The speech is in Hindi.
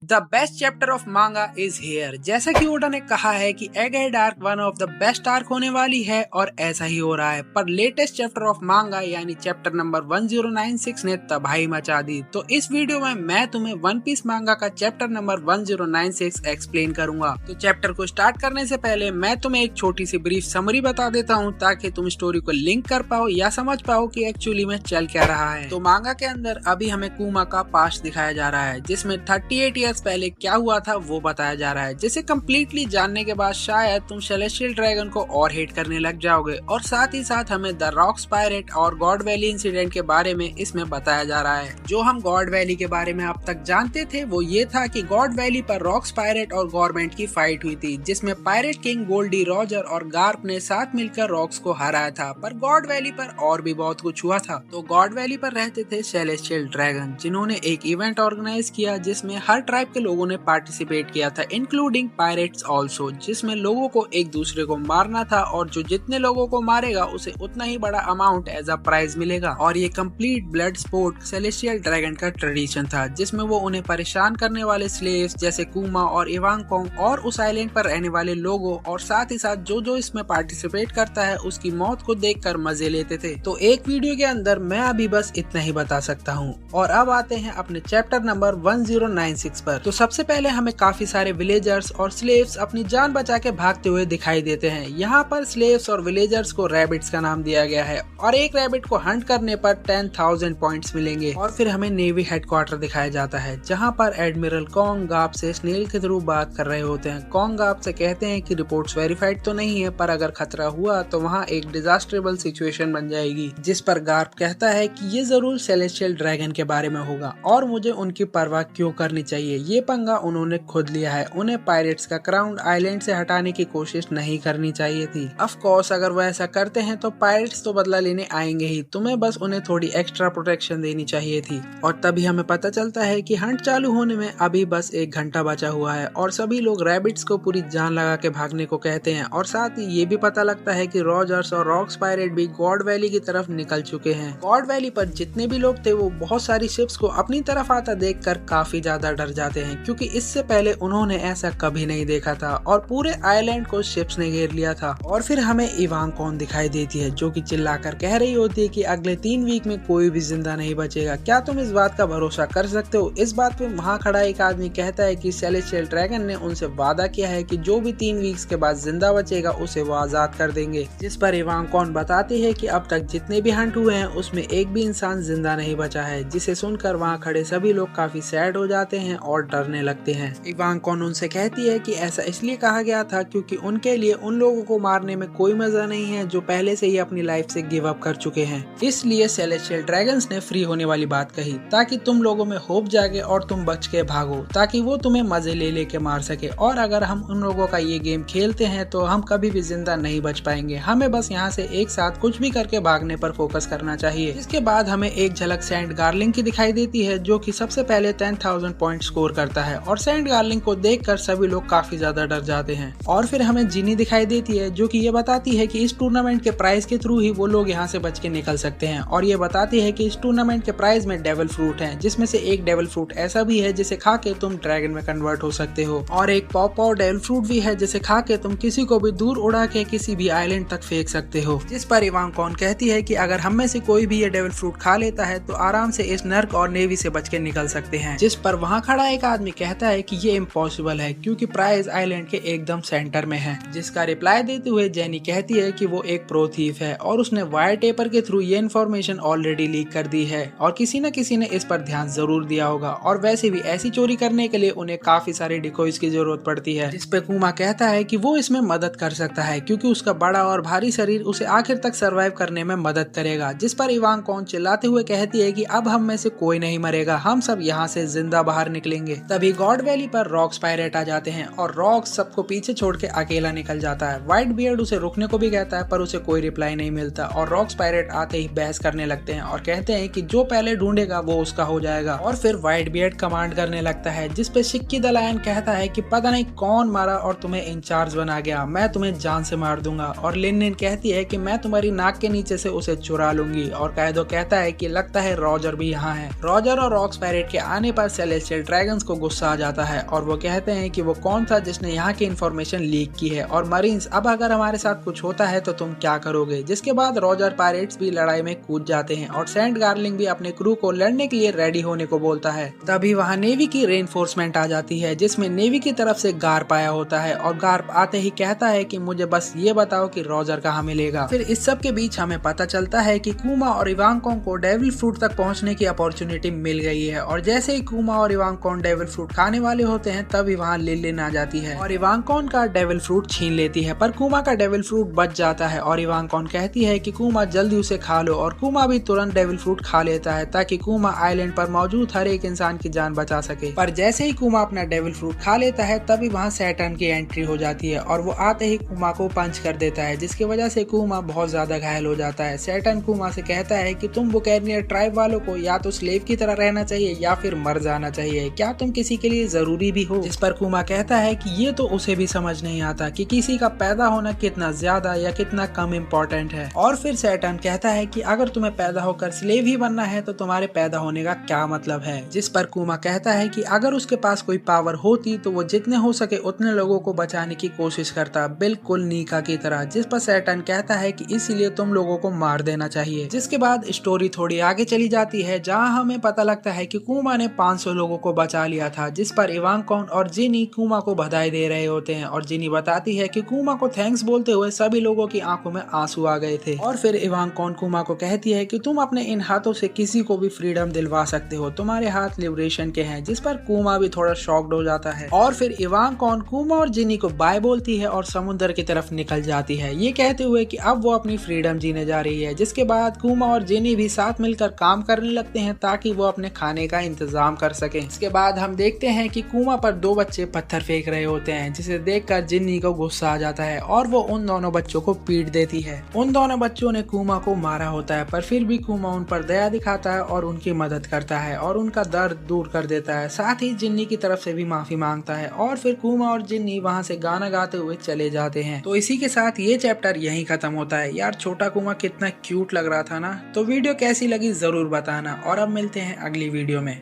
The best chapter of manga is here. जैसा कि ओडा ने कहा है कि Egghead arc one of the best arc होने वाली है और ऐसा ही हो रहा है, पर लेटेस्ट चैप्टर ऑफ मांगा यानी चैप्टर नंबर 1096 ने तबाही मचा दी। तो इस वीडियो में मैं तुम्हें वन पीस मांगा का चैप्टर नंबर 1096 एक्सप्लेन करूंगा। तो चैप्टर को स्टार्ट करने से पहले मैं तुम्हें एक छोटी सी ब्रीफ समरी बता देता हूँ ताकि तुम स्टोरी को लिंक कर पाओ या समझ पाओ कि एक्चुअली में चल क्या रहा है। तो मांगा के अंदर अभी हमें कुमा का पास्ट दिखाया जा रहा है, जिसमें 38 पहले क्या हुआ था वो बताया जा रहा है, जिसे कम्प्लीटली जानने के बाद शायद तुम सेलेस्टियल ड्रैगन को और हेट करने लग जाओगे। और साथ ही साथ हमें द रॉक्स पायरेट और गॉड वैली इंसिडेंट के बारे में इसमें बताया जा रहा है। जो हम गॉड वैली के बारे में अब तक जानते थे वो ये था कि गॉड वैली पर रॉक्स पायरेट और गवर्नमेंट की फाइट हुई थी, जिसमें पायरेट किंग गोल्डी रॉजर और गार्प ने साथ मिलकर रॉक्स को हराया था। पर गॉड वैली पर और भी बहुत कुछ हुआ था। तो गॉड वैली पर रहते थे सेलेस्टियल ड्रैगन, जिन्होंने एक इवेंट ऑर्गेनाइज किया जिसमें हर ट्राइब के लोगों ने पार्टिसिपेट किया था, इंक्लूडिंग पायरेट्स ऑल्सो, जिसमें लोगों को एक दूसरे को मारना था और जो जितने लोगों को मारेगा उसे उतना ही बड़ा अमाउंट एज अ प्राइज मिलेगा। और ये complete blood sport celestial dragon का ट्रेडिशन था, जिसमें वो उन्हें परेशान करने वाले स्लेव्स जैसे कुमा और इवांगकोंग और उस आइलैंड पर रहने वाले लोगों और साथ ही साथ जो इसमें पार्टिसिपेट करता है उसकी मौत को देखकर मजे लेते थे। तो एक वीडियो के अंदर मैं अभी बस इतना ही बता सकता हूँ। और अब आते हैं अपने चैप्टर नंबर 1096 पर। तो सबसे पहले हमें काफी सारे विलेजर्स और स्लेव्स अपनी जान बचा के भागते हुए दिखाई देते हैं। यहाँ पर स्लेव्स और विलेजर्स को रैबिट्स का नाम दिया गया है और एक रैबिट को हंट करने पर 10,000 पॉइंट्स मिलेंगे। और फिर हमें नेवी हेडक्वार्टर दिखाया जाता है, जहाँ पर एडमिरल कॉन्ग गाप से स्नेल के थ्रू बात कर रहे होते हैं। कॉन्ग गाप से कहते हैं कि रिपोर्ट्स वेरीफाइड तो नहीं है, पर अगर खतरा हुआ तो वहाँ एक डिजास्टरेबल सिचुएशन बन जाएगी। जिस पर गार्प कहता है कि ये जरूर सेलेस्टियल ड्रैगन के बारे में होगा और मुझे उनकी परवाह क्यों करनी चाहिए, ये पंगा उन्होंने खुद लिया है। उन्हें पायरेट्स का क्राउन आइलैंड से हटाने की कोशिश नहीं करनी चाहिए थी। ऑफ कोर्स अगर वो ऐसा करते हैं तो पायरेट्स तो बदला लेने आएंगे ही, तुम्हें बस उन्हें थोड़ी एक्स्ट्रा प्रोटेक्शन देनी चाहिए थी। और तभी हमें पता चलता है कि हंट चालू होने में अभी बस 1 घंटा बचा हुआ है और सभी लोग रैबिट्स को पूरी जान लगा के भागने को कहते हैं। और साथ ही ये भी पता लगता है कि रॉजर्स और रॉक्स पायरेट भी गॉड वैली की तरफ निकल चुके हैं। गॉड वैली पर जितने भी लोग थे वो बहुत सारी शिप्स को अपनी तरफ आता देखकर काफी ज्यादा डर जाते हैं, क्योंकि इससे पहले उन्होंने ऐसा कभी नहीं देखा था और पूरे आइलैंड को शिप्स ने घेर लिया था। और फिर हमें इवांगकोंग दिखाई देती है, जो कि चिल्लाकर कह रही होती है कि अगले 3 वीक में कोई भी जिंदा नहीं बचेगा। क्या तुम इस बात का भरोसा कर सकते हो? इस बात पे वहाँ खड़ा एक आदमी कहता है कि सेलेस्टियल ड्रैगन ने उनसे वादा किया है कि जो भी 3 वीक्स के बाद जिंदा बचेगा उसे वो आजाद कर देंगे। जिस पर इवांगकोंग बताती है कि अब तक जितने भी हंट हुए हैं उसमें एक भी इंसान जिंदा नहीं बचा है, जिसे सुनकर वहाँ खड़े सभी लोग काफी सैड हो जाते हैं और डरने लगते हैं। इवांगकोंग उनसे कहती है कि ऐसा इसलिए कहा गया था क्योंकि उनके लिए उन लोगों को मारने में कोई मजा नहीं है जो पहले से ही अपनी लाइफ से गिव अप कर चुके हैं। इसलिए सेलेस्टियल ड्रैगन्स ने फ्री होने वाली बात कही ताकि तुम लोगों में होप जागे और तुम बच के भागो, ताकि वो तुम्हें मजे ले लेके मार सके। और अगर हम उन लोगों का ये गेम खेलते हैं तो हम कभी भी जिंदा नहीं बच पाएंगे। हमें बस यहाँ से एक साथ कुछ भी करके भागने पर फोकस करना चाहिए। इसके बाद हमें एक झलक सैंड गार्लिंग की दिखाई देती है, जो कि सबसे पहले 10,000 पॉइंट स्कोर करता है। और सैंड गार्लिंग को देखकर सभी लोग काफी ज्यादा डर जाते हैं। और फिर हमें जिनी दिखाई देती है, जो कि ये बताती है कि इस टूर्नामेंट के प्राइज के थ्रू ही वो लोग यहाँ से बच के निकल सकते हैं। और ये बताती है कि इस टूर्नामेंट के प्राइज में डेविल फ्रूट है, जिसमें से एक डेविल फ्रूट ऐसा भी है जिसे खा के तुम ड्रैगन में कन्वर्ट हो सकते हो, और एक पॉव डेविल फ्रूट भी है जिसे खा के तुम किसी को भी दूर उड़ा के किसी भी आइलैंड तक फेंक सकते हो। जिस पर इवांगकोंग कहती है कि अगर हम में से कोई भी ये डेविल फ्रूट खा लेता है तो आराम से इस नर्क और नेवी से बच के निकल सकते हैं। जिस पर वहाँ खड़ा एक आदमी कहता है कि ये इम्पॉसिबल है क्योंकि प्राइज आइलैंड के एकदम सेंटर में है। जिसका रिप्लाई देते हुए जेनी कहती है कि वो एक प्रो थीफ है और उसने वायर टेपर के थ्रू ये इन्फॉर्मेशन ऑलरेडी लीक कर दी है और किसी न किसी ने इस पर ध्यान जरूर दिया होगा। और वैसे भी ऐसी चोरी करने के लिए उन्हें काफी सारे डिकोइज की जरूरत पड़ती है। जिस पे कुमा कहता है कि वो इसमें मदद कर सकता है क्योंकि उसका बड़ा और भारी शरीर उसे आखिर तक सर्वाइव करने में मदद करेगा। जिस पर इवांगकोंग चिल्लाते हुए कहती है कि अब हम में से कोई नहीं मरेगा, हम सब यहाँ से जिंदा बाहर निकलेंगे। तभी गॉड वैली पर रॉक्स पायरेट आ जाते हैं और रॉक्स सबको पीछे छोड़ के अकेला निकल जाता है। व्हाइट बियर्ड उसे रुकने को भी कहता है पर उसे कोई रिप्लाई नहीं मिलता और रॉक्स पायरेट आते ही बहस करने लगते हैं और कहते हैं कि जो पहले ढूंढेगा वो उसका हो जाएगा। और फिर व्हाइट बियर्ड कमांड करने लगता है, जिस पे शिक्की द लायन कहता है कि पता नहीं कौन मारा और तुम्हें इंचार्ज बना गया, मैं तुम्हें जान से मार दूंगा। और लिन कहती है कि मैं तुम्हारी नाक के नीचे से उसे चुरा लूंगी। और कायदो कहता है कि लगता है रॉजर भी यहाँ है। रॉजर और रॉक्स पायरेट के आने पर सेलेस्टियल ड्रैगन ड्रैगन्स को गुस्सा आ जाता है और वो कहते हैं कि वो कौन था जिसने यहाँ की इन्फॉर्मेशन लीक की है और मरीन्स अब अगर हमारे साथ कुछ होता है तो तुम क्या करोगे। जिसके बाद रॉजर पायरेट्स भी लड़ाई में कूद जाते हैं और सेंट गार्लिंग भी अपने क्रू को लड़ने के लिए रेडी होने को बोलता है। तभी वहाँ नेवी की रेनफोर्समेंट आ जाती है जिसमें नेवी की तरफ से गार्प आया होता है और गार्प आते ही कहता है कि मुझे बस ये बताओ कि रॉजर कहाँ मिलेगा। फिर इस सब के बीच हमें पता चलता है कि कूमा और इवांकोन को डेविल फ्रूट तक पहुंचने की अपॉर्चुनिटी मिल गई है और जैसे ही कूमा और इवांकोन डेविल फ्रूट खाने वाले होते हैं तभी वहाँ लिलिन आ जाती है और इवांकोन का डेविल फ्रूट छीन लेती है, पर कूमा का डेविल फ्रूट बच जाता है और इवांकोन कहती है कि कूमा जल्दी उसे खा लो और कूमा भी तुरंत डेविल फ्रूट खा लेता है ताकि कूमा आइलैंड पर मौजूद हर एक इंसान की जान बचा सके। पर जैसे ही कूमा अपना डेविल फ्रूट खा लेता है तभी वहाँ सैटर्न की एंट्री हो जाती है और वो आते ही कूमा को पंच कर देता है जिसकी वजह से कूमा बहुत ज्यादा घायल हो जाता है। सैटर्न कूमा से कहता है कि तुम बुकैनियर ट्राइब वालों को या तो स्लेव की तरह रहना चाहिए या फिर मर जाना चाहिए, क्या तुम किसी के लिए जरूरी भी हो। जिस पर कूमा कहता है कि ये तो उसे भी समझ नहीं आता कि किसी का पैदा होना कितना ज्यादा या कितना कम इम्पोर्टेंट है। और फिर सैटर्न कहता है कि अगर तुम्हें पैदा होकर स्लेव ही बनना है तो तुम्हारे पैदा होने का क्या मतलब है। जिस पर कूमा कहता है कि अगर उसके पास कोई पावर होती तो वो जितने हो सके उतने लोगों को बचाने की कोशिश करता, बिल्कुल नीका की तरह। जिस पर सैटर्न कहता है कि इसीलिए तुम लोगों को मार देना चाहिए। जिसके बाद स्टोरी थोड़ी आगे चली जाती है जहाँ हमें पता लगता है कि कूमा ने 500 लोगों को बचा लिया था। जिस पर इवांकोन और जिनी कूमा को बधाई दे रहे होते हैं और जिनी बताती है कि कूमा को थैंक्स बोलते हुए सभी लोगों की आंखों में आंसू आ गए थे। और फिर इवांकोन कूमा को कहती है कि तुम अपने इन हाथों से किसी को भी फ्रीडम दिलवा सकते हो, तुम्हारे हाथ लिबरेशन के हैं। जिस पर कूमा भी थोड़ा शॉक्ड हो जाता है और फिर इवांकोन कूमा और जिनी को बाय बोलती है और समुद्र की तरफ निकल जाती है, ये कहते हुए कि अब वो अपनी फ्रीडम जीने जा रही है। जिसके बाद कूमा और जिनी भी साथ मिलकर काम करने लगते हैं ताकि वो अपने खाने का इंतजाम कर सकें। इसके बाद हम देखते हैं कि कूमा पर 2 बच्चे पत्थर फेंक रहे होते हैं जिसे देखकर जिन्नी को गुस्सा आ जाता है और वो उन दोनों बच्चों को पीट देती है। उन दोनों बच्चों ने कूमा को मारा होता है पर फिर भी कूमा उन पर दया दिखाता है और उनकी मदद करता है और उनका दर्द दूर कर देता है। साथ ही जिन्नी की तरफ से भी माफी मांगता है और फिर कूमा और जिन्नी वहाँ से गाना गाते हुए चले जाते हैं। तो इसी के साथ ये चैप्टर यहीं खत्म होता है। यार छोटा कूमा कितना क्यूट लग रहा था ना। तो वीडियो कैसी लगी जरूर बताना और अब मिलते हैं अगली वीडियो में।